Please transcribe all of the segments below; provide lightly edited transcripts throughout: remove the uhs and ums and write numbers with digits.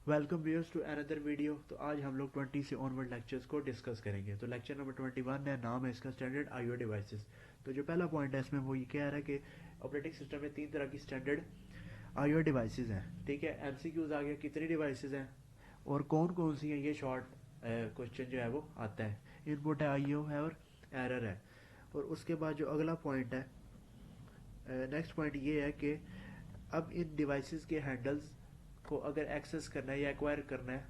Welcome viewers to another video. तो आज हम लोग 20 से ऑनवर्ड लेक्चर्स को डिस्कस करेंगे। तो लेक्चर नंबर 21 है, नाम है इसका स्टैंडर्ड आईओ डिवाइसेस। तो जो पहला पॉइंट है इसमें वो ये कह रहा है कि ऑपरेटिंग सिस्टम में तीन तरह की स्टैंडर्ड आईओ डिवाइसेस हैं। ठीक है, एमसीक्यूज आ गया कितनी डिवाइसेस हैं और कौन कौन सी हैं, ये शॉर्ट क्वेश्चन जो है वो आता है। इनपुट है, आईओ है और एरर है। और उसके बाद जो अगला पॉइंट है, नेक्स्ट पॉइंट ये है कि अब इन डिवाइसेस के हैंडल्स को अगर एक्सेस करना है या एक्वायर करना है,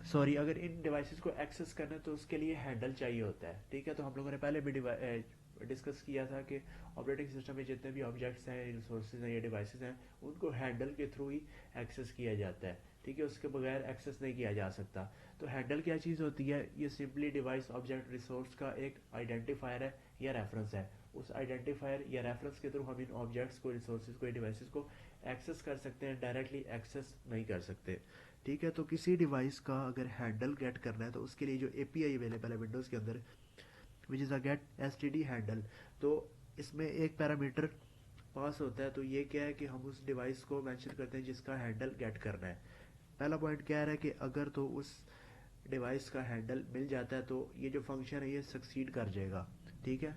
सॉरी, अगर इन डिवाइसेस को एक्सेस करना है तो उसके लिए हैंडल चाहिए होता है। ठीक है, तो हम लोगों ने पहले भी डिस्कस किया था कि ऑपरेटिंग सिस्टम में जितने भी ऑब्जेक्ट्स हैं, रिसोर्सेज हैं या डिवाइसेस हैं, उनको हैंडल के थ्रू ही एक्सेस किया जाता है। ठीक है, उसके बगैर एक्सेस नहीं किया जा सकता। तो हैंडल क्या चीज़ होती है? ये सिंपली डिवाइस ऑब्जेक्ट रिसोर्स का एक आइडेंटिफायर है या रेफरेंस है। उस आइडेंटिफायर या रेफरेंस के थ्रू हम इन ऑब्जेक्ट्स को, रिसोर्सेज को, डिवाइसेस को एक्सेस कर सकते हैं, डायरेक्टली एक्सेस नहीं कर सकते। ठीक है, तो किसी डिवाइस का अगर हैंडल गेट करना है तो उसके लिए जो एपीआई अवेलेबल है विंडोज़ के अंदर, which is a get STD handle, तो इसमें एक पैरामीटर पास होता है। तो ये क्या है कि हम उस डिवाइस को मेंशन करते हैं जिसका हैंडल गेट करना है। पहला पॉइंट क्या है कि अगर तो उस डिवाइस का हैंडल मिल जाता है तो ये जो फंक्शन है ये सक्सीड कर जाएगा। ठीक है,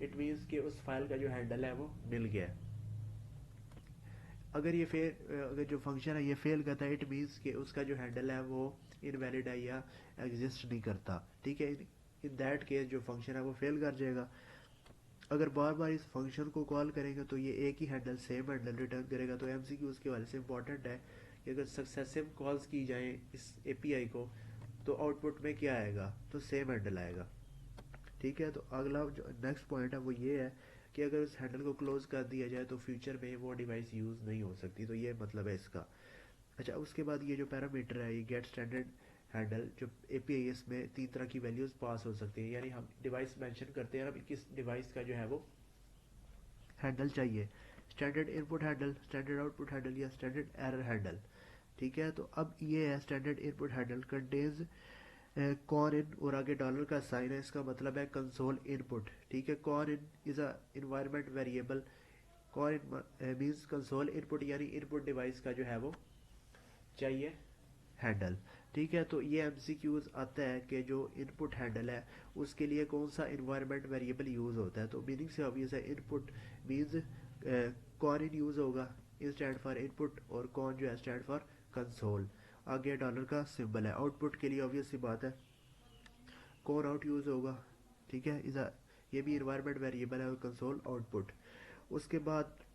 इट मीन्स कि उस फाइल का जो हैंडल है वो मिल गया है। अगर ये फेल, अगर जो फंक्शन है ये फेल करता है, इट मीन्स कि उसका जो हैंडल है वो इनवैलिड है या एग्जिस्ट नहीं करता। ठीक है, इन दैट केस जो फंक्शन है वो फेल कर जाएगा। अगर बार बार इस फंक्शन को कॉल करेंगे तो ये एक ही हैंडल, सेम हैंडल रिटर्न करेगा। तो एमसीक्यू उसके वाले से इंपॉर्टेंट है कि अगर सक्सेसिव कॉल्स की जाए इस एपीआई को तो आउटपुट में क्या आएगा, तो सेम हैंडल आएगा। ठीक है, तो अगला जो नेक्स्ट पॉइंट है वो ये है कि अगर उस हैंडल को क्लोज कर दिया जाए तो फ्यूचर में वो डिवाइस यूज़ नहीं हो सकती। तो ये मतलब है इसका। अच्छा, उसके बाद ये जो पैरामीटर है, ये गेट स्टैंडर्ड हैंडल, जो एपीआई में तीन तरह की वैल्यूज़ पास हो सकती हैं। यानी हम डिवाइस मेंशन करते हैं अब किस डिवाइस का जो है वो हैंडल चाहिए। Standard input handle, standard output handle या स्टैंडर्ड एरर हैंडल। ठीक है, तो अब ये है standard input handle contains con in, और आगे डॉलर का साइन है, इसका मतलब है कंसोल इनपुट। ठीक है, con in is a environment variable. Con in means console input, यानी इनपुट डिवाइस का जो है वो चाहिए हैंडल। ठीक है, तो ये एमसीक्यूज आता है कि जो इनपुट हैंडल है उसके लिए कौन सा इन्वायरमेंट वेरिएबल यूज़ होता है। तो मीनिंग से ऑब्वियस है, इनपुट मीन्स कॉन इन यूज़ होगा, इन स्टैंड फॉर इनपुट, और कॉन जो है स्टैंड फॉर कंसोल। आगे डॉलर का सिंबल है। आउटपुट के लिए ऑब्वियस सी बात है, कोर आउट यूज़ होगा। ठीक है, इज़ ये भी इन्वायरमेंट वेरिएबल है, और कंसोल आउटपुट। उसके बाद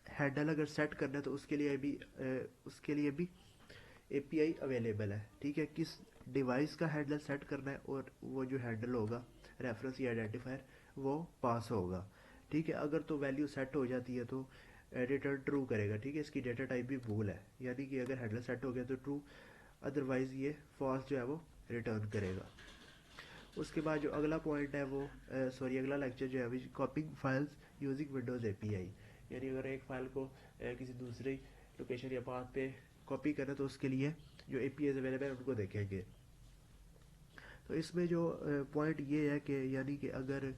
हैंडल अगर सेट करना है तो उसके लिए भी एपीआई अवेलेबल है। ठीक है, किस डिवाइस का हैंडल सेट करना है और वो जो हैंडल होगा, रेफरेंस या आइडेंटिफायर, वो पास होगा। ठीक है, अगर तो वैल्यू सेट हो जाती है तो रिटर्न ट्रू करेगा। ठीक है, इसकी डेटा टाइप भी बूल है, यानी कि अगर हैंडल सेट हो गया तो ट्रू, अदरवाइज ये फॉल्स जो है वो रिटर्न करेगा। उसके बाद जो अगला पॉइंट है वो, सॉरी, अगला लेक्चर जो है कॉपिंग फाइल्स यूजिंग विंडोज़ एपीआई। यानी अगर एक फाइल को किसी दूसरी लोकेशन या पाथ पे कॉपी करना तो उसके लिए जो एपीआई अवेलेबल है उनको देखेंगे। तो इसमें जो पॉइंट ये है कि यानी कि अगर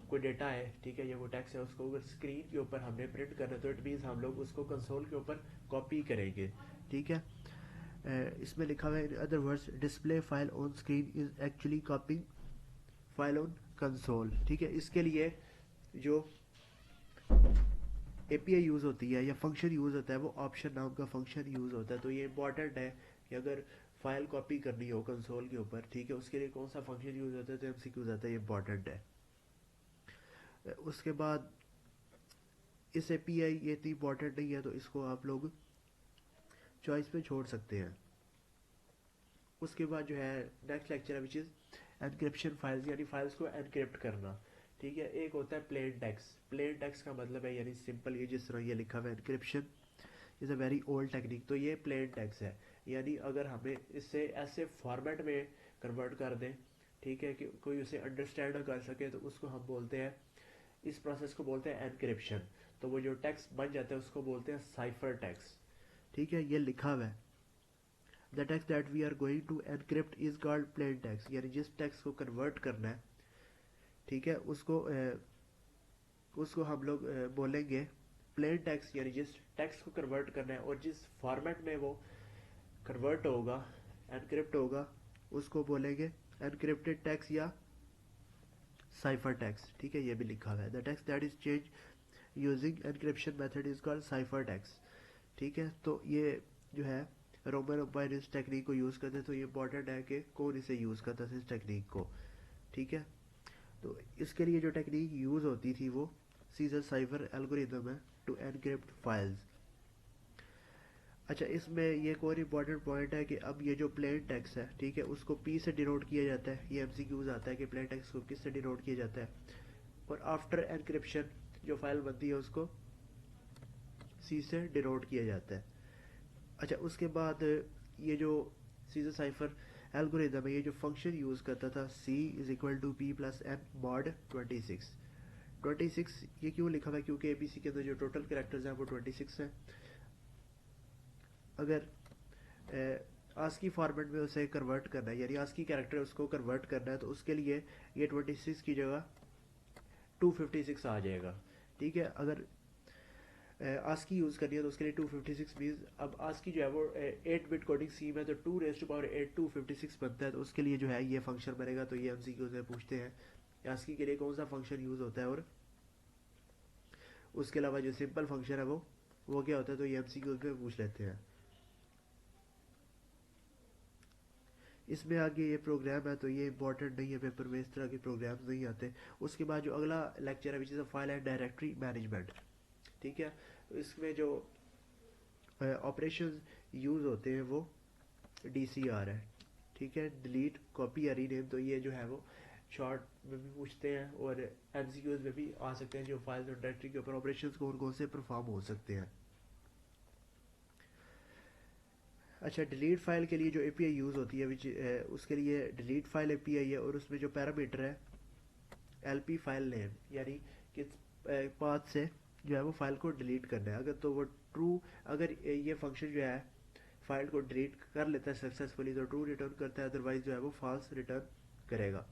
कोई डेटा है, ठीक है, या वो टेक्स्ट है, उसको अगर स्क्रीन के ऊपर हमने प्रिंट करना है तो इट मीन्स हम लोग उसको कंसोल के ऊपर कॉपी करेंगे। ठीक है, इसमें लिखा हुआ है, in other words display file on screen is actually कॉपिंग file on console. ठीक है, इसके लिए जो एपीआई यूज़ होती है या फंक्शन यूज़ होता है वो ऑप्शन नाम का फंक्शन यूज़ होता है। तो ये इंपॉर्टेंट है कि अगर फाइल कॉपी करनी हो कंसोल के ऊपर, ठीक है, उसके लिए कौन सा फंक्शन यूज़ होता है, तो एमसीक्यू जाता है, ये इंपॉर्टेंट है। उसके बाद इस एपीआई ये इतनी इंपॉर्टेंट नहीं है तो इसको आप लोग चॉइस पे छोड़ सकते हैं। उसके बाद जो है नेक्स्ट लेक्चर है विच इज़ एनक्रिप्शन फाइल्स, यानी फाइल्स को एनक्रिप्ट करना। ठीक है, एक होता है प्लेन टेक्स्ट। प्लेन टेक्स्ट का मतलब है यानी सिंपल, ये जिस तरह ये लिखा हुआ है encryption is a very old technique, तो ये प्लेन टेक्स्ट है। यानी अगर हमें इससे ऐसे फॉर्मेट में कन्वर्ट कर दें, ठीक है, कि कोई उसे अंडरस्टैंड कर सके, तो उसको हम बोलते हैं, इस प्रोसेस को बोलते हैं एनक्रिप्शन। तो वो जो टेक्स्ट बन जाता है उसको बोलते हैं साइफर टेक्स्ट। ठीक है, ये लिखा हुआ है, the text that we are going to encrypt is called plain text, यानी जिस टेक्स्ट को कन्वर्ट करना है, ठीक है, उसको हम लोग बोलेंगे प्लेन टेक्स्ट यानी जिस टेक्स्ट को कन्वर्ट करना है और जिस फॉर्मेट में वो कन्वर्ट होगा, एनक्रिप्ट होगा, उसको बोलेंगे एनक्रिप्टेड टेक्स्ट या साइफर टेक्स्ट। ठीक है, ये भी लिखा हुआ है, the text that is change using encryption method is called cipher text. ठीक है, तो ये जो है रोमन एम्पायर इस टेक्निक को यूज़ करते, तो ये इंपॉर्टेंट है कि कौन इसे यूज़ करता था इस टेक्निक को। ठीक है, तो इसके लिए जो टेक्निक यूज़ होती थी वो सीजर साइफर एल्गोरिदम है टू एनक्रिप्ट फाइल्स। अच्छा, इसमें ये एक और इम्पॉर्टेंट पॉइंट है कि अब ये जो प्लेन टेक्स्ट है, ठीक है, उसको पी से डिनोट किया जाता है। ये एमसीक्यूज आता है कि प्लेन टेक्स्ट को किस से डिनोट किया जाता है, और आफ्टर एनक्रिप्शन जो फाइल बनती है उसको सी से डिनोट किया जाता है। अच्छा, उसके बाद ये जो सीजर साइफर एल्गोरिदम है, ये जो फंक्शन यूज़ करता था C is equal to P plus N mod 26। 26 ये क्यों लिखा हुआ है, क्योंकि एबीसी के अंदर जो टोटल कैरेक्टर्स हैं वो 26 हैं। अगर आस्की फॉर्मेट में उसे कन्वर्ट करना है, यानी आस्की कैरेक्टर उसको कन्वर्ट करना है, तो उसके लिए ये 26 की जगह 256 आ जाएगा। ठीक है, अगर आस्की यूज़ करनी है तो उसके लिए 256 मीन्स अब आस्की जो है वो 8 बिट कोडिंग सी में, तो 2 रेज टू पावर 8 256 बनता है, तो उसके लिए जो है ये फंक्शन बनेगा। तो ये एमसीक्यू से पूछते हैं आस्की के लिए कौन सा फंक्शन यूज़ होता है, और उसके अलावा जो सिंपल फंक्शन है वो क्या होता है, तो ये एमसीक्यू में पूछ लेते हैं। इसमें आगे ये प्रोग्राम है, तो ये इंपॉर्टेंट नहीं है, पेपर में इस तरह के प्रोग्राम नहीं आते। उसके बाद जो अगला लेक्चर है विच is a file and directory management. ठीक है, तो इसमें जो ऑपरेशन यूज़ होते हैं वो DCR है। ठीक है, डिलीट, कॉपी या रीनेम, तो ये जो है वो शॉर्ट में भी पूछते हैं और एमसीक्यूज में भी आ सकते हैं, जो फाइल्स और डायरेक्टरी के ऊपर ऑपरेशंस कौन कौन से परफॉर्म हो सकते हैं। अच्छा, डिलीट फाइल के लिए जो एपीआई यूज़ होती है विच उसके लिए डिलीट फाइल एपीआई है, और उसमें जो पैरामीटर है एलपी फाइल नेम, यानी किस पाथ से जो है वो फाइल को डिलीट करना है। अगर तो वो ट्रू, अगर ये फंक्शन जो है फाइल को डिलीट कर लेता है सक्सेसफुली तो ट्रू रिटर्न करता है, अदरवाइज जो है वो फॉल्स रिटर्न करेगा।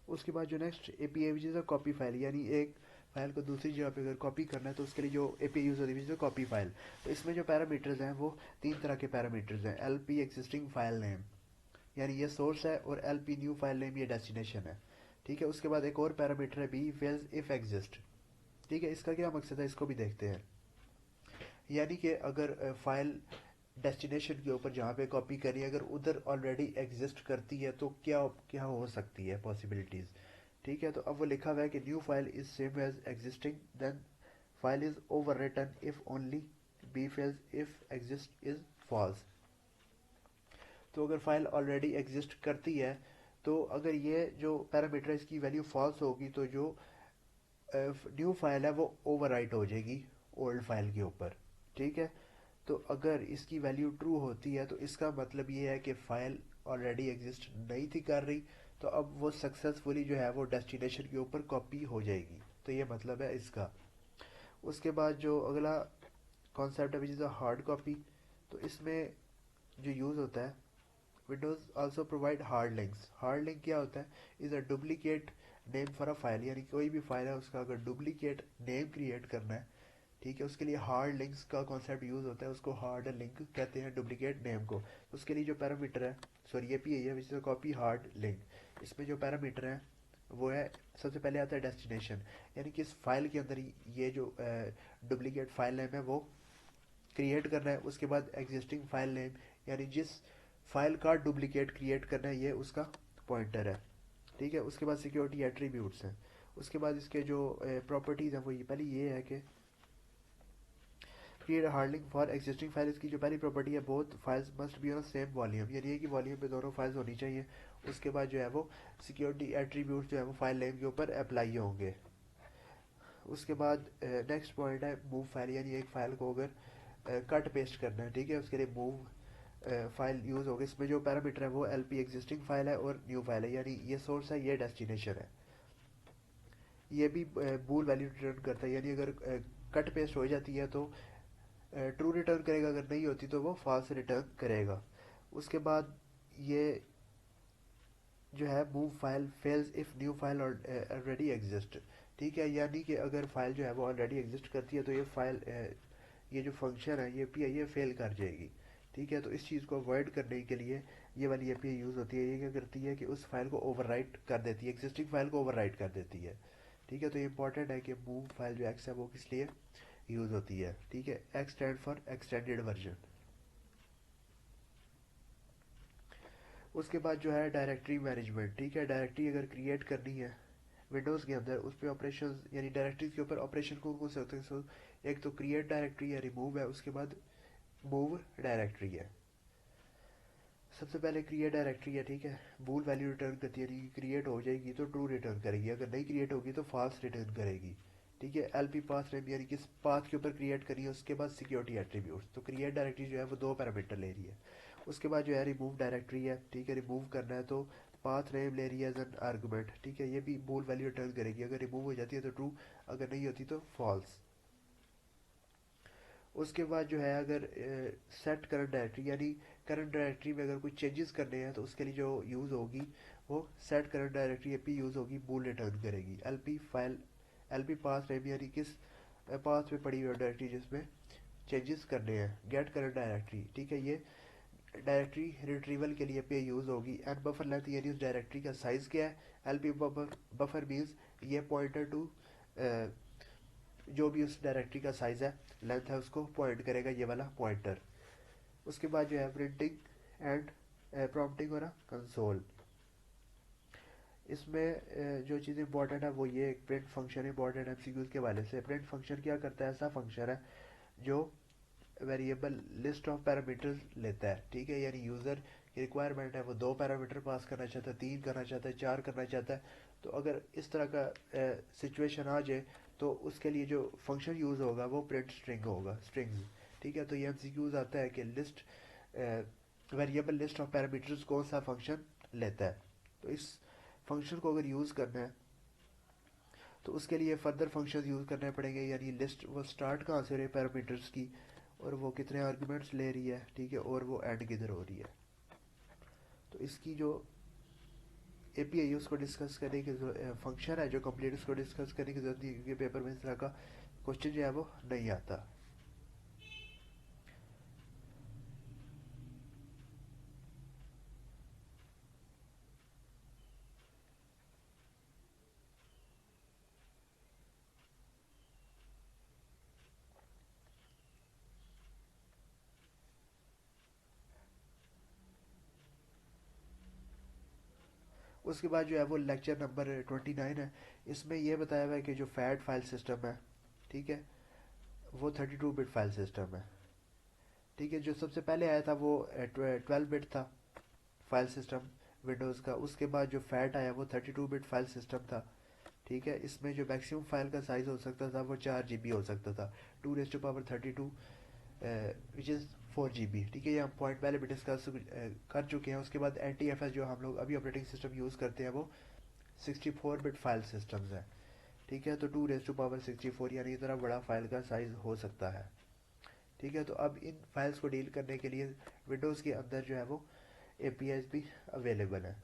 उसके बाद जो next API which is a copy file, यानी एक फाइल को दूसरी जगह पे अगर कॉपी करना है तो उसके लिए जो एपीआई यूज़ होती है कॉपी फाइल। तो इसमें जो पैरामीटर्स हैं वो 3 तरह के पैरामीटर्स हैं। एलपी एग्जिस्टिंग फाइल नेम, यानी ये सोर्स है, और एलपी न्यू फाइल नेम ये डेस्टिनेशन है। ठीक है, उसके बाद एक और पैरामीटर है बी फेल्स इफ एग्जिस्ट। ठीक है, इसका क्या मकसद है इसको भी देखते हैं। यानी कि अगर फाइल डेस्टिनेशन के ऊपर जहाँ पे कॉपी करी अगर उधर ऑलरेडी एग्जिस्ट करती है तो क्या क्या हो सकती है पॉसिबिलिटीज़। ठीक है, तो अब वो लिखा हुआ है कि new file is same as existing, then file is overwritten if only B fails if exist is false. तो अगर फाइल ऑलरेडी एग्जिस्ट करती है तो अगर ये जो पैरामीटर है इसकी वैल्यू फॉल्स होगी तो जो न्यू फाइल है वो ओवरराइट हो जाएगी ओल्ड फाइल के ऊपर। ठीक है, तो अगर इसकी वैल्यू ट्रू होती है तो इसका मतलब ये है कि फाइल ऑलरेडी एग्जिस्ट नहीं थी कर रही, तो अब वो सक्सेसफुली जो है वो डेस्टिनेशन के ऊपर कॉपी हो जाएगी। तो ये मतलब है इसका। उसके बाद जो अगला कॉन्सेप्ट है विच इज़ अ हार्ड कॉपी, तो इसमें जो यूज़ होता है Windows also provide hard links. Hard link क्या होता है, is a duplicate name for a file, यानी कोई भी फाइल है उसका अगर डुप्लीकेट नेम क्रिएट करना है, ठीक है, उसके लिए हार्ड लिंक्स का कॉन्सेप्ट यूज़ होता है, उसको हार्ड लिंक कहते हैं डुप्लीकेट नेम को। उसके लिए जो पैरामीटर है, सॉरी ये पी है which is copy hard link, इसमें जो पैरामीटर है वो है सबसे पहले आता है डेस्टिनेशन, यानी कि इस फाइल के अंदर ये जो डुप्लीकेट फाइल नेम है वो क्रिएट करना है। उसके बाद एग्जिस्टिंग फाइल नेम, यानी जिस फाइल का डुप्लीकेट क्रिएट करना है ये उसका पॉइंटर है। ठीक है, उसके बाद सिक्योरिटी एट्रीब्यूट्स हैं। उसके बाद इसके जो प्रॉपर्टीज़ हैं वो ये पहले ये है कि create hard link for existing file. इसकी जो पहली प्रॉपर्टी है both files must be on same volume, यानी एक ही वॉल्यूम पे दोनों फाइल्स होनी चाहिए। उसके बाद जो है वो सिक्योरिटी एट्रीब्यूट्स जो है वो फाइल नेम के ऊपर अप्लाई होंगे। उसके बाद नेक्स्ट पॉइंट है मूव फाइल, यानी एक फाइल को अगर कट पेस्ट करना है, ठीक है, उसके लिए मूव फाइल यूज़ होगी। इसमें जो पैरामीटर है वो एलपी एग्जिस्टिंग फाइल है और न्यू फाइल है, यानी ये सोर्स है ये डेस्टिनेशन है। ये भी बूल वैल्यू रिटर्न करता है, यानी अगर कट पेस्ट हो जाती है तो ट्रू रिटर्न करेगा, अगर नहीं होती तो वो फॉल्स रिटर्न करेगा। उसके बाद ये जो है move file fails if new file already exist, ठीक है, यानी कि अगर फाइल जो है वो ऑलरेडी एग्जिस्ट करती है तो ये फाइल ये जो फंक्शन है ये एपीआई ये फेल कर जाएगी। ठीक है, तो इस चीज़ को अवॉइड करने के लिए ये वाली एपीआई यूज़ होती है। ये क्या करती है कि उस फाइल को ओवरराइट कर देती है, एग्जिस्टिंग फाइल को ओवरराइट कर देती है। ठीक है, तो ये इंपॉर्टेंट है कि मूव फाइल जो एक्स है वो किस लिए यूज़ होती है। ठीक है, x stand for extended version. उसके बाद जो है डायरेक्टरी मैनेजमेंट। ठीक है, डायरेक्टरी अगर क्रिएट करनी है विंडोज़ के अंदर, उस पर ऑपरेशन यानी डायरेक्टरीज के ऊपर ऑपरेशन कौन कौन से होते हैं। एक तो क्रिएट डायरेक्टरी या रिमूव है, उसके बाद मूव डायरेक्टरी है। सबसे पहले क्रिएट डायरेक्टरी है। ठीक है, बूल वैल्यू रिटर्न करती है, यानी क्रिएट हो जाएगी तो ट्रू रिटर्न करेगी, अगर नहीं क्रिएट होगी तो फॉल्स रिटर्न करेगी। ठीक है, एलपी पाथ नेम यानी किस पाथ के ऊपर क्रिएट करी है, उसके बाद सिक्योरिटी एट्रीब्यूट्स। तो क्रिएट डायरेक्टरी जो है वो दो पैरामीटर ले रही है। उसके बाद जो है रिमूव डायरेक्टरी है। ठीक है, रिमूव करना है तो पाथ नेम ले रही है एज एन आर्गूमेंट। ठीक है, ये भी बूल वैल्यू रिटर्न करेगी, अगर रिमूव हो जाती है तो ट्रू, अगर नहीं होती तो फॉल्स। उसके बाद जो है अगर सेट करंट डायरेक्टरी यानी करंट डायरेक्टरी में अगर कोई चेंजेस करने हैं तो उसके लिए जो यूज़ होगी वो set current directory AP use होगी, बूल रिटर्न करेगी। LP file LP path name यानी किस पाथ में पड़ी हुई डायरेक्टरी जिसमें चेंजेस करने हैं, गेट करंट डायरेक्टरी। ठीक है, ये डायरेक्टरी रिट्रीवल के लिए पे यूज़ होगी। एंड बफर लेंथ यानी उस डायरेक्टरी का साइज़ क्या है। एलपी बफर बफर मीन्स ये पॉइंटर टू जो भी उस डायरेक्टरी का साइज़ है, लेंथ है, उसको पॉइंट करेगा ये वाला पॉइंटर। उसके बाद जो है प्रिंटिंग एंड प्रॉम्प्टिंग और कंसोल। इसमें जो चीज़ इंपॉर्टेंट है वो ये प्रिंट फंक्शन इंपॉर्टेंट है एमसीक्यूज के वाले से। प्रिंट फंक्शन क्या करता है, ऐसा फंक्शन है जो वेरिएबल लिस्ट ऑफ पैरामीटर्स लेता है। ठीक है, यानी यूज़र की रिक्वायरमेंट है वो दो पैरामीटर पास करना चाहता है, तीन करना चाहता है, चार करना चाहता है। तो अगर इस तरह का सिचुएशन आ जाए तो उसके लिए जो फंक्शन यूज़ होगा वो प्रिंट स्ट्रिंग होगा, स्ट्रिंग्स। ठीक है, तो ये एमसीक्यूज आता है कि list variable list of parameters कौन सा फंक्शन लेता है। तो इस फंक्शन को अगर यूज़ करना है तो उसके लिए फर्दर फंक्शंस यूज़ करने पड़ेंगे, यानी लिस्ट वो स्टार्ट कहाँ से रही है पैरामीटर्स की, और वो कितने आर्गुमेंट्स ले रही है। ठीक है, और वो एंड किधर हो रही है। तो इसकी जो एपीआई उसको डिस्कस करने की फंक्शन है जो कंप्लीट, उसको डिस्कस करने की जरूरत नहीं है, क्योंकि पेपर में इस तरह का क्वेश्चन जो है वो नहीं आता। उसके बाद जो है वो लेक्चर नंबर 29 है। इसमें यह बताया हुआ है कि जो फैट फाइल सिस्टम है, ठीक है, वो 32 बिट फाइल सिस्टम है। ठीक है, जो सबसे पहले आया था वो 12 बिट था फाइल सिस्टम विंडोज़ का। उसके बाद जो फैट आया वो 32 बिट फाइल सिस्टम था। ठीक है, इसमें जो मैक्सिमम फाइल का साइज़ हो सकता था वो 4 GB हो सकता था, 2 raise to power 32 which is 4 GB। ठीक है, ये हम पॉइंट पहले भी डिस्कस कर चुके हैं। उसके बाद NTFS जो हम लोग अभी ऑपरेटिंग सिस्टम यूज़ करते हैं वो 64 बिट फाइल सिस्टम्स है। ठीक है, तो 2 रेज़ टू पावर 64 यानी इतना बड़ा फाइल का साइज़ हो सकता है। ठीक है, तो अब इन फाइल्स को डील करने के लिए विंडोज़ के अंदर जो है वो APIs भी अवेलेबल है।